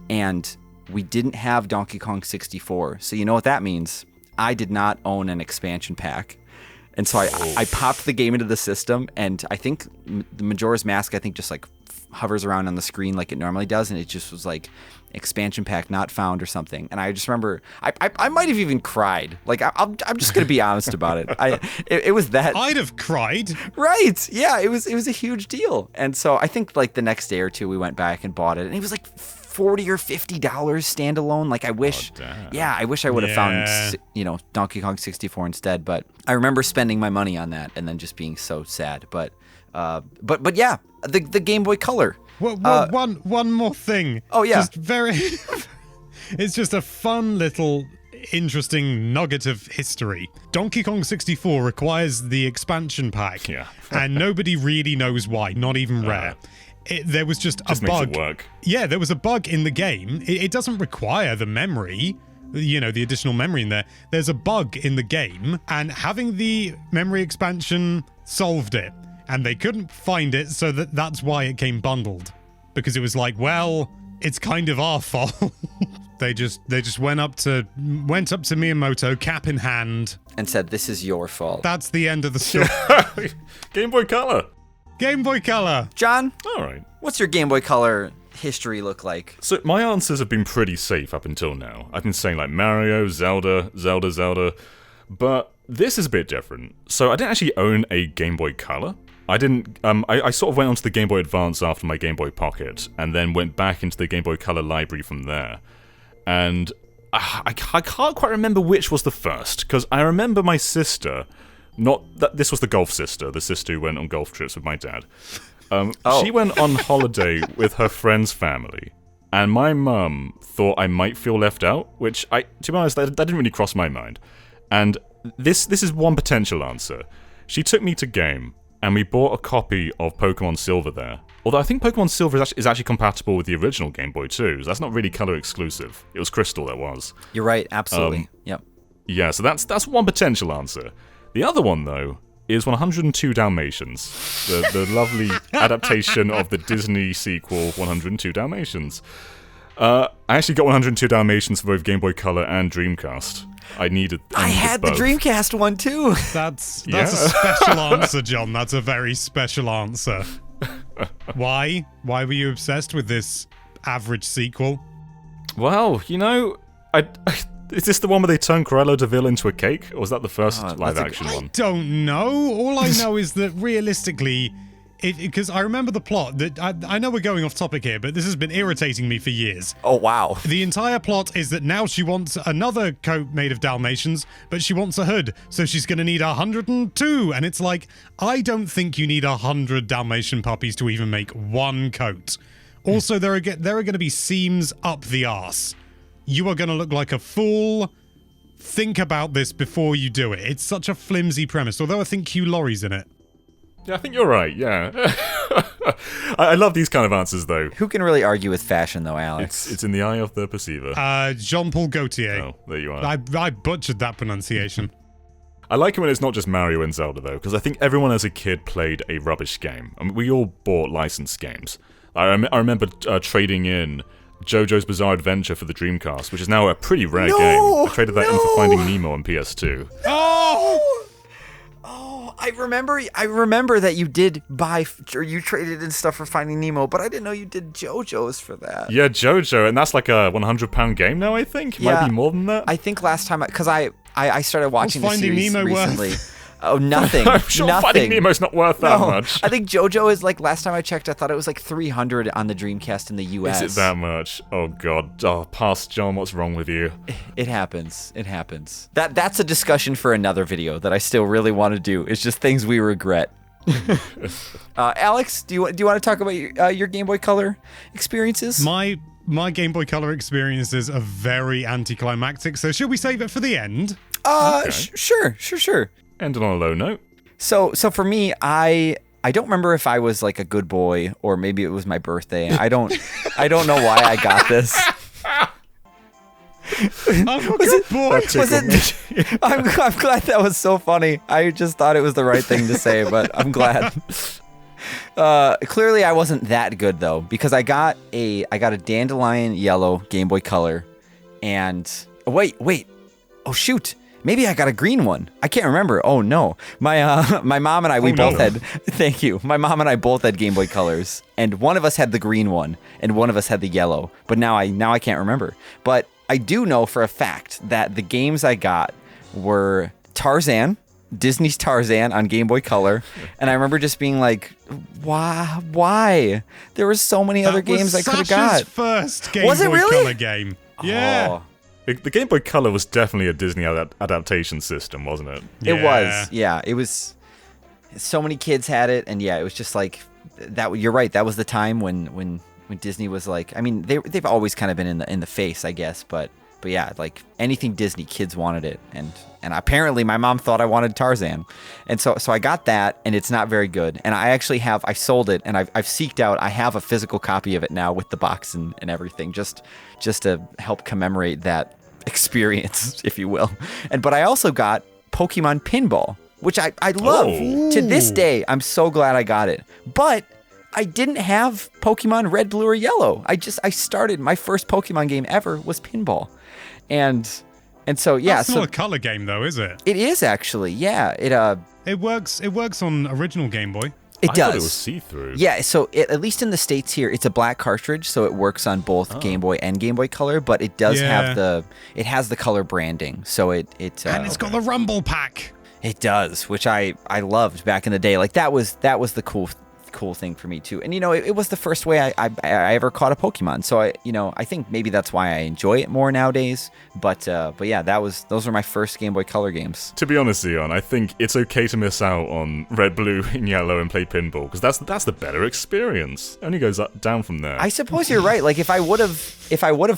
and we didn't have Donkey Kong 64. So you know what that means? I did not own an expansion pack. And so I popped the game into the system, and I think the Majora's Mask, I think, just like hovers around on the screen like it normally does, and it just was like expansion pack not found or something. And I just remember I might have even cried. Like I'm just gonna be honest about it. It was that.
I'd have cried.
Right? Yeah. It was a huge deal. And so I think like the next day or two we went back and bought it, and it was like $40 or $50 standalone. Like I wish, I wish I would have found Donkey Kong 64 instead. But I remember spending my money on that and then just being so sad. But yeah, the Game Boy Color.
Well, one more thing.
Oh yeah,
just very. It's just a fun little interesting nugget of history. Donkey Kong 64 requires the expansion pack, and nobody really knows why. Not even Rare. There was just a bug.
Makes it work.
Yeah, there was a bug in the game. It doesn't require the memory, the additional memory in there. There's a bug in the game, and having the memory expansion solved it. And they couldn't find it, so that's why it came bundled. Because it was like, well, it's kind of our fault. They just went up to Miyamoto, cap in hand,
and said, "This is your fault."
That's the end of the story.
Game Boy Color.
Game Boy Color.
John,
All right.
what's your Game Boy Color history look like?
So my answers have been pretty safe up until now. I've been saying like Mario, Zelda, but this is a bit different. So I didn't actually own a Game Boy Color. I didn't. I sort of went onto the Game Boy Advance after my Game Boy Pocket, and then went back into the Game Boy Color library from there. And I can't quite remember which was the first, because I remember my sister. Not that this was the golf sister, the sister who went on golf trips with my dad. She went on holiday with her friend's family, and my mum thought I might feel left out, which to be honest, that didn't really cross my mind. And this is one potential answer. She took me to Game, and we bought a copy of Pokemon Silver there. Although I think Pokemon Silver is actually compatible with the original Game Boy too. So that's not really color exclusive. It was Crystal that was.
You're right, absolutely. Yep.
Yeah, so that's one potential answer. The other one, though, is 102 Dalmatians, the lovely adaptation of the Disney sequel 102 Dalmatians. I actually got 102 Dalmatians for both Game Boy Color and Dreamcast. I had
the Dreamcast one too.
That's a special answer, John. That's a very special answer. Why? Why were you obsessed with this average sequel?
Well, is this the one where they turn Cruella de Vil into a cake? Or was that the first live-action one?
I don't know. All I know is that realistically, because I remember the plot, that I know we're going off topic here, but this has been irritating me for years.
Oh, wow.
The entire plot is that now she wants another coat made of Dalmatians, but she wants a hood, so she's going to need 102. And it's like, I don't think you need 100 Dalmatian puppies to even make one coat. Also, there are going to be seams up the arse. You are going to look like a fool. Think about this before you do it. It's such a flimsy premise, although I think Hugh Laurie's in it.
Yeah, I think you're right, yeah. I love these kind of answers, though.
Who can really argue with fashion, though, Alex?
It's in the eye of the perceiver.
Jean-Paul Gaultier.
Oh, there you are.
I butchered that pronunciation.
I like it when it's not just Mario and Zelda, though, because I think everyone as a kid played a rubbish game. I mean, we all bought licensed games. I remember trading in JoJo's Bizarre Adventure for the Dreamcast, which is now a pretty rare game. I traded that in for Finding Nemo on PS2.
Oh, I remember that you did buy, or you traded in stuff for Finding Nemo, but I didn't know you did JoJo's for that.
Yeah, JoJo, and that's like a £100 game now, I think. It might be more than that.
I think last time, because I started watching the
Finding
series
Nemo
recently.
Worth?
Oh, nothing.
I'm sure Finding Nemo's not worth that much.
I think JoJo is like, last time I checked, I thought it was like 300 on the Dreamcast in the US.
Is it that much? Oh, God. Oh, pass, John, what's wrong with you?
It happens. It happens. That's a discussion for another video that I still really want to do. It's just things we regret. Alex, do you want to talk about your Game Boy Color experiences?
My Game Boy Color experiences are very anticlimactic, so should we save it for the end?
Okay. Sure.
Ending on a low note.
So for me, I don't remember if I was like a good boy or maybe it was my birthday. I don't know why I got this.
Oh, good boy.
Was it? I'm glad that was so funny. I just thought it was the right thing to say, but I'm glad. Clearly, I wasn't that good though, because I got a dandelion yellow Game Boy Color, and wait. Oh shoot. Maybe I got a green one. I can't remember. Oh no. My mom and I both had. Thank you. My mom and I both had Game Boy Colors, and one of us had the green one, and one of us had the yellow. But now I can't remember. But I do know for a fact that the games I got were Tarzan, Disney's Tarzan on Game Boy Color, and I remember just being like, why? There were so many other games I could have got.
Sasha's first Game Boy Color game. Yeah.
Oh.
The Game Boy Color was definitely a Disney adaptation system, wasn't it?
It was, yeah. It was. So many kids had it, and yeah, it was just like that. You're right. That was the time when Disney was like. I mean, they've always kind of been in the face, I guess, but yeah, like anything Disney, kids wanted it, and apparently my mom thought I wanted Tarzan, and so I got that, and it's not very good. And I actually I sold it, and I've seeked out. I have a physical copy of it now with the box and everything, just to help commemorate that experience, if you will. But I also got Pokemon Pinball, which I love. To this day. I'm so glad I got it. But I didn't have Pokemon Red, Blue, or Yellow. I started, my first Pokemon game ever was Pinball. And so, yeah.
That's not a color game, though, is it?
It is, actually, yeah.
It works on original Game Boy.
It does.
I thought it was see-through.
Yeah, so at least in the States here, it's a black cartridge, so it works on both Game Boy and Game Boy Color, but it does have it has the color branding, so and
it's got the Rumble Pack.
It does, which I loved back in the day. Like that was the cool thing for me too. And it was the first way I ever caught a Pokemon. So I think maybe that's why I enjoy it more nowadays. But yeah, those were my first Game Boy Color games.
To be honest, Eon, I think it's okay to miss out on Red, Blue, and Yellow and play Pinball, because that's the better experience. It only goes down from there.
I suppose you're right. Like if I would have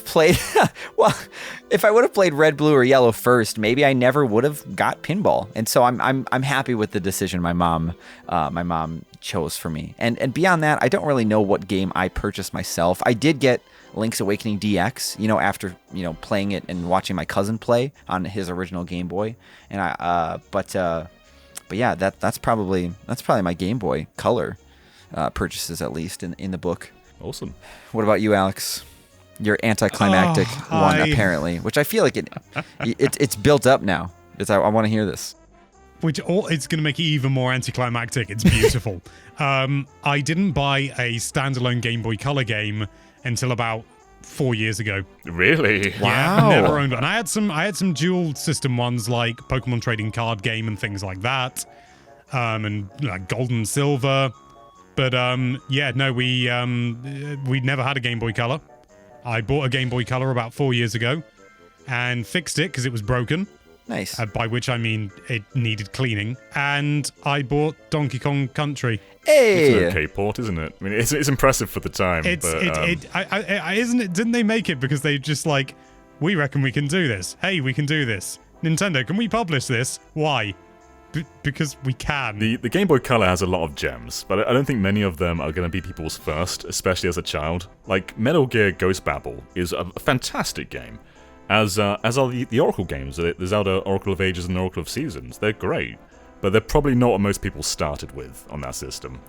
played if I would have played Red, Blue, or Yellow first, maybe I never would have got Pinball. And so I'm happy with the decision my mom chose for me. And beyond that, I don't really know what game I purchased myself. I did get Link's Awakening DX, after, playing it and watching my cousin play on his original Game Boy. And but yeah, that's probably my Game Boy Color purchases, at least in the book.
Awesome.
What about you, Alex? Your anticlimactic one, apparently, which I feel like it's built up now. I want to hear this.
It's going to make it even more anticlimactic. It's beautiful. I didn't buy a standalone Game Boy Color game until about 4 years ago.
Really?
Wow.
Yeah, I never owned one. I had some dual system ones like Pokemon Trading Card Game and things like that, and like Gold and Silver. But we never had a Game Boy Color. I bought a Game Boy Color about 4 years ago and fixed it because it was broken.
Nice.
By which I mean it needed cleaning. And I bought Donkey Kong Country.
Hey!
It's an okay port, isn't it? I mean, it's impressive for the time.
Isn't it? Didn't they make it because they just like, we reckon we can do this. Hey, we can do this. Nintendo, can we publish this? Why? Because we can.
The Game Boy Color has a lot of gems, but I don't think many of them are going to be people's first, especially as a child. Like Metal Gear Ghost Babel is a fantastic game. As are the Oracle games, the Zelda Oracle of Ages and Oracle of Seasons. They're great, but they're probably not what most people started with on that system.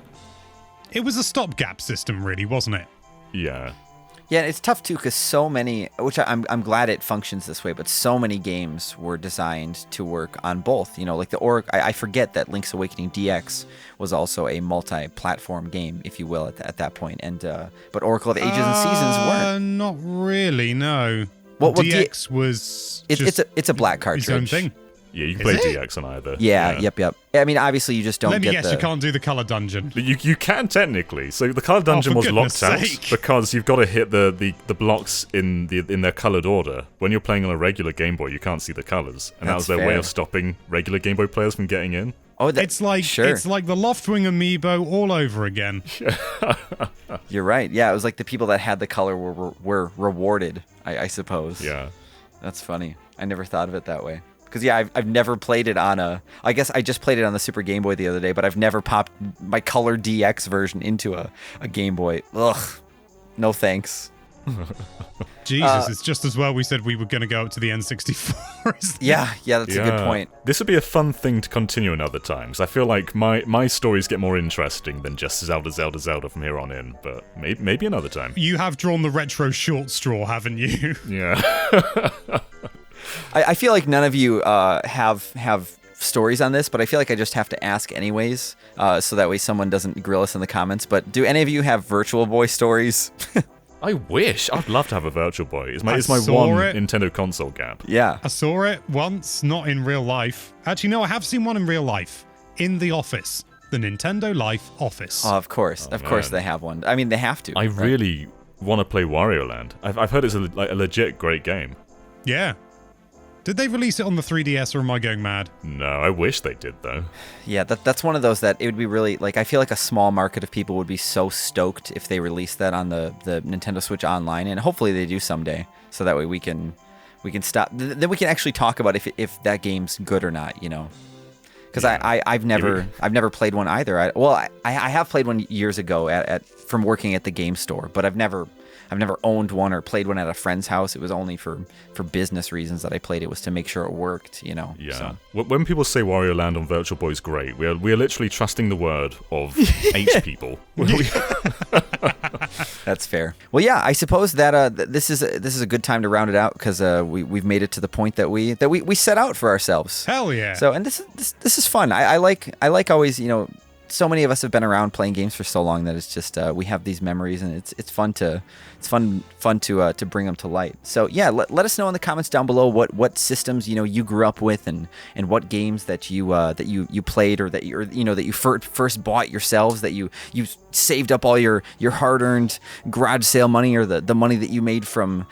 It was a stopgap system, really, wasn't it?
Yeah.
Yeah, it's tough too because so many, which I'm glad it functions this way, but so many games were designed to work on both. Like the I forget that Link's Awakening DX was also a multi-platform game, if you will, at that point. And but Oracle of Ages and Seasons weren't.
Not really, no.
Well,
DX was
it's a black cartridge.
Its own thing.
Yeah, you can play DX on either.
Yeah, yep. I mean, obviously, you just don't
Let me
get
guess, you can't do the color dungeon.
You can technically. So the color dungeon was locked out because you've got to hit the blocks in their colored order. When you're playing on a regular Game Boy, you can't see the colors, and that was their way of stopping regular Game Boy players from getting in.
Oh,
it's like the Loftwing amiibo all over again.
You're right. Yeah, it was like the people that had the color were rewarded, I suppose.
Yeah.
That's funny. I never thought of it that way. Because, yeah, I've never played it on I guess I just played it on the Super Game Boy the other day, but I've never popped my Color DX version into a Game Boy. Ugh. No thanks.
Jesus, it's just as well we said we were going to go up to the N64. isn't it?
Yeah, that's a good point.
This would be a fun thing to continue another time, because I feel like my stories get more interesting than just Zelda from here on in, but maybe another time.
You have drawn the retro short straw, haven't you?
Yeah.
I feel like none of you have stories on this, but I feel like I just have to ask anyways, so that way someone doesn't grill us in the comments. But do any of you have Virtual Boy stories?
I wish. I'd love to have a Virtual Boy. It's my one Nintendo console gap.
Yeah.
I saw it once, not in real life. Actually, no, I have seen one in real life. In the office. The Nintendo Life office.
Oh, of course. Of course they have one. I mean, they have to.
I really want to play Wario Land. I've heard it's a legit great game.
Yeah. Did they release it on the 3DS or am I going mad?
No, I wish they did, though.
Yeah, that's one of those that it would be really, like, I feel like a small market of people would be so stoked if they released that on the Nintendo Switch Online, and hopefully they do someday, so that way we can stop, then we can actually talk about if that game's good or not, you know? Because I've never played one either. I have played one years ago from working at the game store, but I've never owned one or played one at a friend's house. It was only for business reasons that I played it, was to make sure it worked, you know.
Yeah.
So.
When people say Wario Land on Virtual Boy is great, we are literally trusting the word of H people.
That's fair. Well, yeah, I suppose that this is a good time to round it out, because we've made it to the point that we set out for ourselves.
Hell yeah.
So, and this is fun. I like always, you know, so many of us have been around playing games for so long that it's just we have these memories, and it's fun to bring them to light. So yeah, let us know in the comments down below what systems, you know, you grew up with, and what games that you played, or that you first bought yourselves, that you saved up all your hard-earned garage sale money, or the money that you made from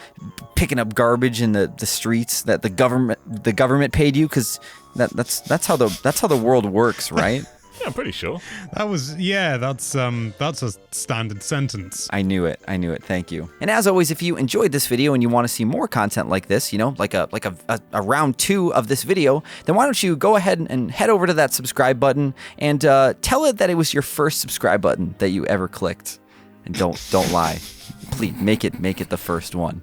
picking up garbage in the streets that the government paid you, because that's how the world works, right?
Yeah, I'm pretty sure.
That's a standard sentence.
I knew it. Thank you. And as always, if you enjoyed this video and you want to see more content like this, you know, like a round 2 of this video, then why don't you go ahead and head over to that subscribe button and tell it that it was your first subscribe button that you ever clicked. And don't lie. Please make it the first one.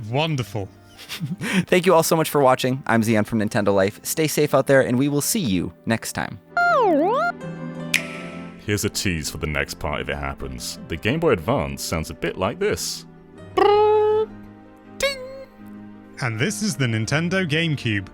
Wonderful.
Thank you all so much for watching. I'm Zion from Nintendo Life. Stay safe out there, and we will see you next time.
Here's a tease for the next part if it happens. The Game Boy Advance sounds a bit like this.
Ding! And this is the Nintendo GameCube.